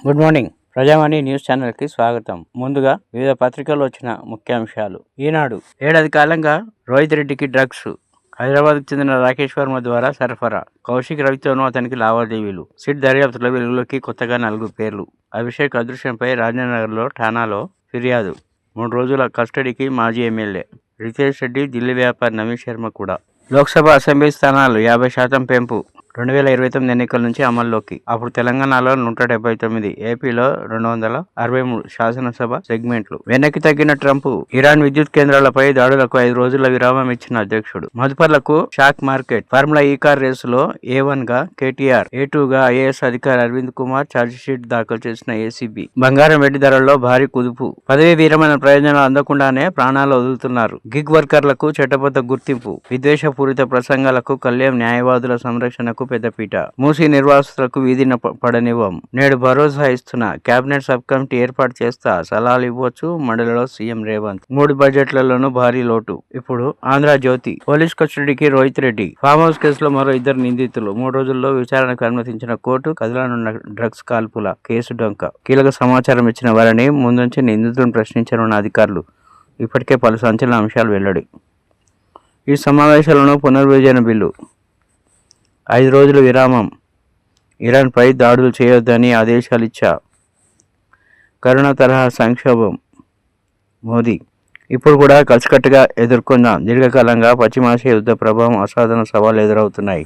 Good morning. ప్రజావాణి news ఛానల్కి స్వాగతం. ముందుగా వివిధ పత్రికల్లో వచ్చిన ముఖ్యాంశాలు. ఈనాడు ఏడాది కాలంగా రోహిత్ రెడ్డికి డ్రగ్స్, హైదరాబాద్కు చెందిన రాకేష్ వర్మ ద్వారా సరఫరా, కౌశిక్ రవితోనూ అతనికి లావాదేవీలు, సిట్ దర్యాప్తులో వెలుగులోకి కొత్తగా 4 పేర్లు. అభిషేక్ అదృశ్యంపై రాజేంద్రనగర్లో ఠాణాలో ఫిర్యాదు, 3 రోజుల కస్టడీకి మాజీ ఎమ్మెల్యే రితేష్ రెడ్డి, ఢిల్లీ వ్యాపారి నవీన్ శర్మ కూడా. లోక్సభ, అసెంబ్లీ స్థానాలు 50% పెంపు 2029 ఎన్నికల నుంచి అమల్లోకి. అప్పుడు తెలంగాణలో 179, ఏపీలో 263 శాసనసభ సెగ్మెంట్లు. వెనక్కి తగ్గిన ట్రంప్. ఇరాన్ విద్యుత్ కేంద్రాలపై దాడులకు 5 రోజుల విరామం ఇచ్చిన అధ్యక్షుడు. మదుపర్లకు షాక్ మార్కెట్. ఫార్ములా ఈ కార్ రేసులో A1 గా కేటీఆర్, A2 గా ఐఏఎస్ అధికారి అరవింద్ కుమార్ ఛార్జిషీట్ దాఖలు చేసిన ఏసీబీ. బంగారం, వెండి ధరల్లో భారీ కుదుపు. పదవీ విరమణ ప్రయోజనాలు అందకుండానే ప్రాణాలు వదులుతున్నారు. గిగ్ వర్కర్లకు చట్టబద్ధ గుర్తింపు. విద్వేషపూరిత ప్రసంగాలకు కళ్యాణ్, న్యాయవాదుల సంరక్షణకు పెద్దపీట. మూసీ నిర్వాసితులకు వీధిన పడనివ్వం. నేడు భరోసా ఇస్తున్న కేబినెట్ సబ్ కమిటీ ఏర్పాటు చేస్తా, సలహాలు ఇవ్వచ్చు మండలిలో సీఎం రేవంత్. 3 బడ్జెట్లలోనూ భారీ లోటు. ఇప్పుడు ఆంధ్రజ్యోతి. పోలీస్ కస్టడీకి రోహిత్ రెడ్డి. ఫామ్ హౌస్ కేసులో మరో 2 నిందితులు. 3 రోజుల్లో విచారణకు అనుమతించిన కోర్టు. కదలనున్న డ్రగ్స్ కాల్పుల కేసు డొంక. కీలక సమాచారం ఇచ్చిన వారిని ముందుంచి నిందితులను ప్రశ్నించనున్న అధికారులు. ఇప్పటికే పలు సంచలన అంశాలు వెల్లడి. ఈ సమావేశాలను పునర్విభజన బిల్లు, 5 రోజుల విరామం, ఇరాన్పై దాడులు చేయొద్దని ఆదేశాలిచ్చా, కరోనా తరహా సంక్షోభం, మోదీ. ఇప్పుడు కూడా కలిసికట్టుగా ఎదుర్కొందాం. దీర్ఘకాలంగా పశ్చిమాసియా యుద్ధ ప్రభావం, అసాధారణ సవాళ్లు ఎదురవుతున్నాయి.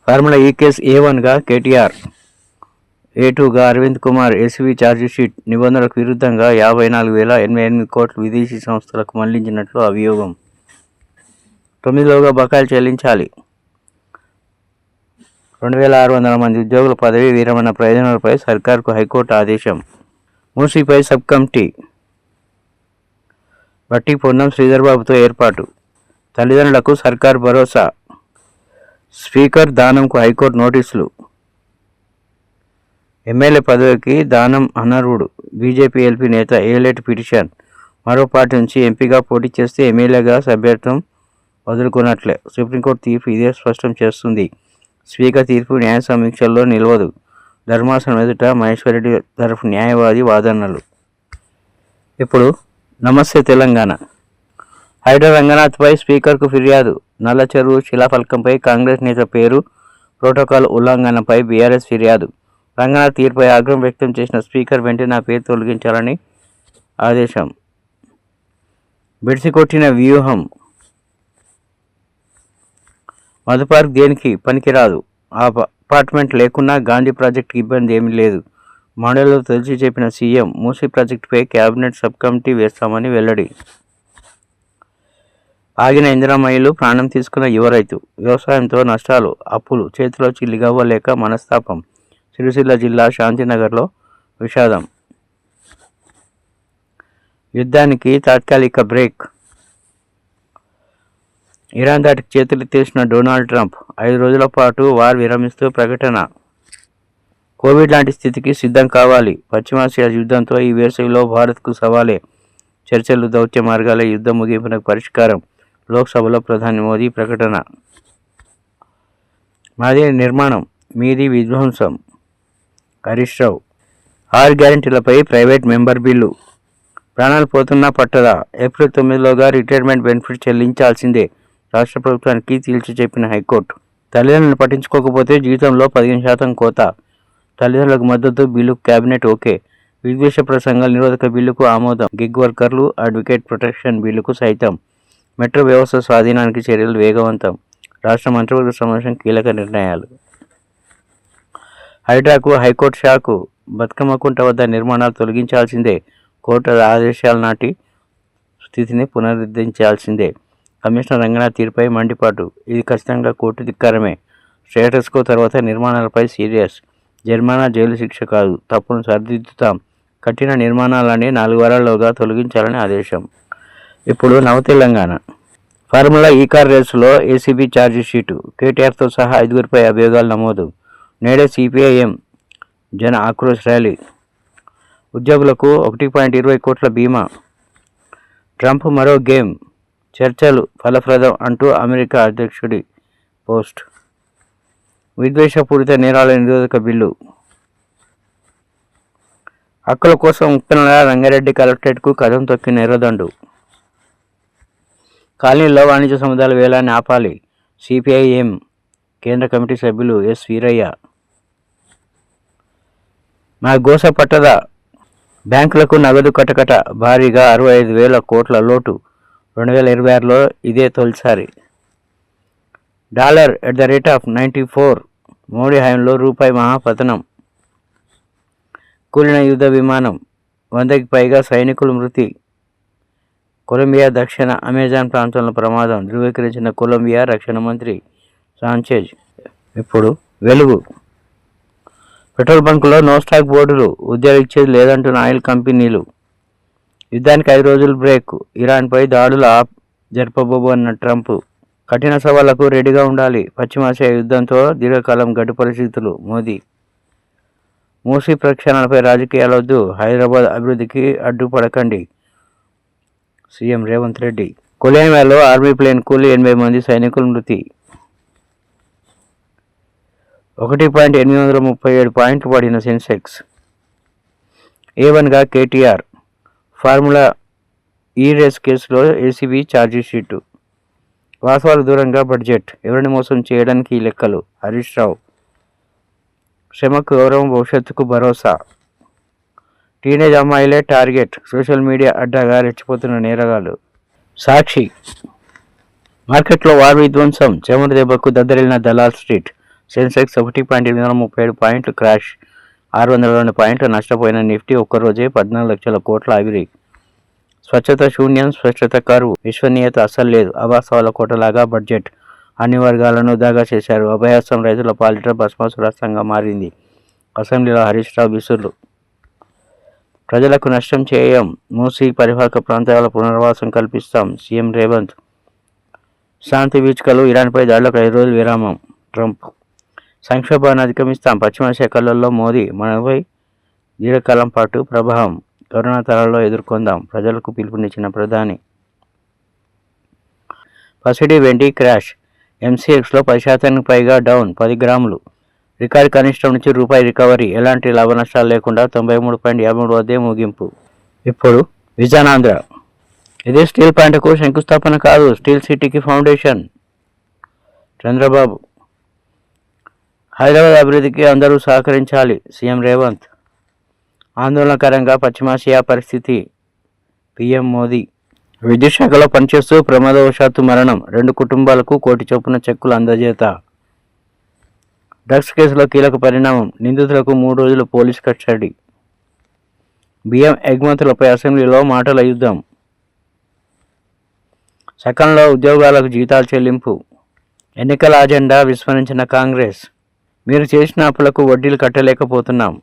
ఫార్ములా ఈ కేసు A1 గా కేటీఆర్, A2 గా అరవింద్ కుమార్ ఏసీబీ ఛార్జిషీట్. నిబంధనలకు విరుద్ధంగా 54,088 కోట్లు విదేశీ సంస్థలకు మళ్లించినట్లు అభియోగం. 9లోగా బకాయిలు చెల్లించాలి. 2,600 మంది ఉద్యోగుల పదవీ విరమణ ప్రయోజనాలపై సర్కార్కు హైకోర్టు ఆదేశం. మూసీపై సబ్ కమిటీ. బట్టి పొన్నం శ్రీధర్బాబుతో ఏర్పాటు. తల్లిదండ్రులకు సర్కార్ భరోసా. స్పీకర్ దానంకు హైకోర్టు నోటీసులు. ఎమ్మెల్యే పదవికి దానం అనర్హుడు. బీజేపీ ఎల్పీ నేత ఏలేటి పిటిషన్. మరో పార్టీ నుంచి ఎంపీగా పోటీ చేస్తే ఎమ్మెల్యేగా సభ్యత్వం వదులుకున్నట్లే. సుప్రీంకోర్టు తీర్పు ఇదే స్పష్టం చేస్తుంది. స్పీకర్ తీర్పు న్యాయ సమీక్షల్లో నిలవదు. ధర్మాసనం ఎదుట మహేశ్వరరెడ్డి తరఫు న్యాయవాది వాదనలు. ఇప్పుడు నమస్తే తెలంగాణ. హైడ్రా రంగనాథ్పై స్పీకర్కు ఫిర్యాదు. నల్ల చెరువు శిలాఫలకంపై కాంగ్రెస్ నేత పేరు, ప్రోటోకాల్ ఉల్లంఘనపై బీఆర్ఎస్ ఫిర్యాదు. రంగనాథ్ తీర్పుపై ఆగ్రహం వ్యక్తం చేసిన స్పీకర్ వెంటనే ఆ పేరు తొలగించాలని ఆదేశం. బెడిసికొట్టిన వ్యూహం. మధుపార్క్ దేనికి పనికిరాదు. ఆ అపార్ట్మెంట్ లేకున్నా గాంధీ ప్రాజెక్టుకి ఇబ్బంది ఏమీ లేదు. మండలిలో తేల్చి చెప్పిన సీఎం. మూసీ ప్రాజెక్టుపై కేబినెట్ సబ్ కమిటీ వేస్తామని వెల్లడి. ఆగిన ఇందిరామయ్యలు, ప్రాణం తీసుకున్న యువ రైతు. వ్యవసాయంతో నష్టాలు, అప్పులు చేతిలో చిల్లిగవ్వలేక మనస్తాపం. సిరిసిల్ల జిల్లా శాంతినగర్లో విషాదం. యుద్ధానికి తాత్కాలిక బ్రేక్. ఇరాన్ దాటికి చేతులెత్తేసిన డొనాల్డ్ ట్రంప్. 5 రోజుల పాటు వార్ విరమిస్తూ ప్రకటన. కోవిడ్ లాంటి స్థితికి సిద్ధం కావాలి. పశ్చిమాసియా యుద్ధంతో ఈ వేసవిలో భారత్కు సవాలే. చర్చలు, దౌత్య మార్గాలే యుద్ధం ముగింపునకు పరిష్కారం. లోక్సభలో ప్రధాని మోదీ ప్రకటన. మాది నిర్మాణం, మీది విధ్వంసం. Harish Rao. 6 గ్యారెంటీలపై private member bill. ప్రాణాలు పోతున్నా పట్టదా. ఏప్రిల్ 9లోగా రిటైర్మెంట్ బెనిఫిట్ చెల్లించాల్సిందే. రాష్ట్ర ప్రభుత్వానికి తేల్చి చెప్పిన హైకోర్టు. తల్లిదండ్రులను పట్టించుకోకపోతే జీతంలో 15% కోత. తల్లిదండ్రులకు మద్దతు బిల్లుకు కేబినెట్ ఓకే. విద్వేష ప్రసంగాల నిరోధక బిల్లుకు ఆమోదం. గిగ్ వర్కర్లు, అడ్వకేట్ ప్రొటెక్షన్ బిల్లుకు సైతం. మెట్రో వ్యవస్థ స్వాధీనానికి చర్యలు వేగవంతం. రాష్ట్ర మంత్రివర్గ సమావేశం కీలక నిర్ణయాలు. హైడ్రాకు హైకోర్టు షాకు. బతుకమ్మకుంట వద్ద నిర్మాణాలు తొలగించాల్సిందే. కోర్టు ఆదేశాల నాటి స్థితిని పునరుద్ధరించాల్సిందే. కమిషనర్ రంగనాథ్ తీర్పుపై మండిపాటు. ఇది ఖచ్చితంగా కోర్టు ధిక్కారమే. స్టేటస్కో తర్వాత నిర్మాణాలపై సీరియస్. జరిమానా, జైలు శిక్ష కాదు. తప్పును సరిదిద్దుతాం. కఠిన నిర్మాణాలని 4 వారాల్లోగా తొలగించాలని ఆదేశం. ఇప్పుడు నవ తెలంగాణ. ఫార్ములా ఈ కార్ రేసులో ఏసీబీ ఛార్జిషీటు. కేటీఆర్తో సహా 5గురిపై అభియోగాలు నమోదు. నేడే సిపిఐఎం జన ఆక్రోశ్ ర్యాలీ. ఉద్యోగులకు 1.20 కోట్ల బీమా. ట్రంప్ మరో గేమ్. చర్చలు ఫలప్రదం అంటూ అమెరికా అధ్యక్షుడి పోస్ట్. విద్వేషపూరిత నేరాల నిరోధక బిల్లు. హక్కుల కోసం ఉప్పెనల రంగారెడ్డి కలెక్టరేట్కు కథం తొక్కిన ఎర్రదండు. కాలనీలో వాణిజ్య సముదాయాల వేలాన్ని ఆపాలి. సిపిఐఎం కేంద్ర కమిటీ సభ్యులు ఎస్ వీరయ్య. మా గోస పట్టదా, బ్యాంకులకు నగదు కటకట, భారీగా 65,000 కోట్ల లోటు. 2026లో ఇదే తొలిసారి. డాలర్ @94, మోడీ హయాంలో రూపాయి మహాపతనం. కూలిన యుద్ధ విమానం, 100కి పైగా సైనికులు మృతి. కొలంబియా దక్షిణ అమెజాన్ ప్రాంతంలో ప్రమాదం, ధృవీకరించిన కొలంబియా రక్షణ మంత్రి సాంచెజ్. ఇప్పుడు వెలుగు. పెట్రోల్ బంకులో నో స్టాక్ బోర్డులు, ఉద్యోగాలు ఇచ్చేది లేదంటున్న ఆయిల్ కంపెనీలు. యుద్ధానికి 5 రోజులు బ్రేక్, ఇరాన్పై దాడులు జరపబోబన్న ట్రంప్. కఠిన సవాళ్లకు రెడీగా ఉండాలి, పశ్చిమాసియా యుద్ధంతో దీర్ఘకాలం గడ్డు పరిస్థితులు, మోదీ. మూసీ ప్రక్షాళనపై రాజకీయాలొద్దు, హైదరాబాద్ అభివృద్ధికి అడ్డుపడకండి, సీఎం రేవంత్ రెడ్డి. కొలంబియాలో ఆర్మీ ప్లేన్ కూలి 80 మంది సైనికులు మృతి. 1.837 పాయింట్లు పడిన సెన్సెక్స్. A1గా కేటీఆర్. ఫార్ములా ఈ రేస్ కేసులో ఏసీబీ ఛార్జిషీటు. వాస్తవాలకు దూరంగా బడ్జెట్, ఎవరిని మోసం చేయడానికి ఈ లెక్కలు, హరీష్ రావు. శ్రమకు గౌరవం, భవిష్యత్తుకు భరోసా. టీనేజ్ అమ్మాయిలే టార్గెట్, సోషల్ మీడియా అడ్డాగా రెచ్చిపోతున్న నేరగాలు. సాక్షి. మార్కెట్లో వార్ విధ్వంసం, చెమట దెబ్బకు దద్దరిల్లిన దలాల్ స్ట్రీట్. సెన్సెక్స్ 1.837 పాయింట్లు క్రాష్, 602 పాయింట్లు నష్టపోయిన నిఫ్టీ. ఒక్కరోజే 14 లక్షల కోట్ల ఆవిరి. స్వచ్ఛత శూన్యం, స్పష్టత కరువు, విశ్వనీయత అస్సలు లేదు. అవాస్తవాల కోటలాగా బడ్జెట్, అన్ని వర్గాలను దాగా చేశారు. అభయాస్తం రైతుల పాలిట భస్మాసురాస్త్రంగా మారింది. అసెంబ్లీలో హరీష్ రావు బిసుర్లు. ప్రజలకు నష్టం చేయం, మూసీ పరివాహక ప్రాంతాల పునర్వాసం కల్పిస్తాం, సీఎం రేవంత్. శాంతి వీచికలు, ఇరాన్పై దాడులకు 5 రోజులు విరామం, ట్రంప్. సంక్షోభాన్ని అధిగమిస్తాం, పశ్చిమాసియా కళ్ళల్లో మోదీ. మనపై దీర్ఘకాలం పాటు ప్రభావం, కరోనా తరాల్లో ఎదుర్కొందాం, ప్రజలకు పిలుపునిచ్చిన ప్రధాని. పసిడి వెండి క్రాష్, ఎంసీఎక్స్లో 10% పైగా డౌన్, 10 గ్రాములు. రికార్డు కనిష్టం నుంచి రూపాయి రికవరీ, ఎలాంటి లాభ నష్టాలు లేకుండా 93.53 వద్దే ముగింపు. ఇప్పుడు విజయనాంధ్ర. ఇదే స్టీల్ ప్లాంట్కు శంకుస్థాపన కాదు, స్టీల్ సిటీకి ఫౌండేషన్, చంద్రబాబు. హైదరాబాద్ అభివృద్ధికి అందరూ సహకరించాలి, సీఎం రేవంత్. ఆందోళనకరంగా పశ్చిమాసియా పరిస్థితి, పీఎం మోదీ. విద్యుత్ శాఖలో పనిచేస్తూ ప్రమాదవశాత్తు మరణం, 2 కుటుంబాలకు 1 కోటి చొప్పున చెక్కులు అందజేత. డ్రగ్స్ కేసులో కీలక పరిణామం, నిందితులకు 3 రోజులు పోలీస్ కస్టడీ. బియ్యం ఎగుమతులపై అసెంబ్లీలో మాటల యుద్ధం. సకాలంలో ఉద్యోగాలకు జీతాలు చెల్లింపు. ఎన్నికల అజెండా విస్మరించిన కాంగ్రెస్. మీరు చేసిన అప్పులకు వడ్డీలు కట్టలేకపోతున్నాం,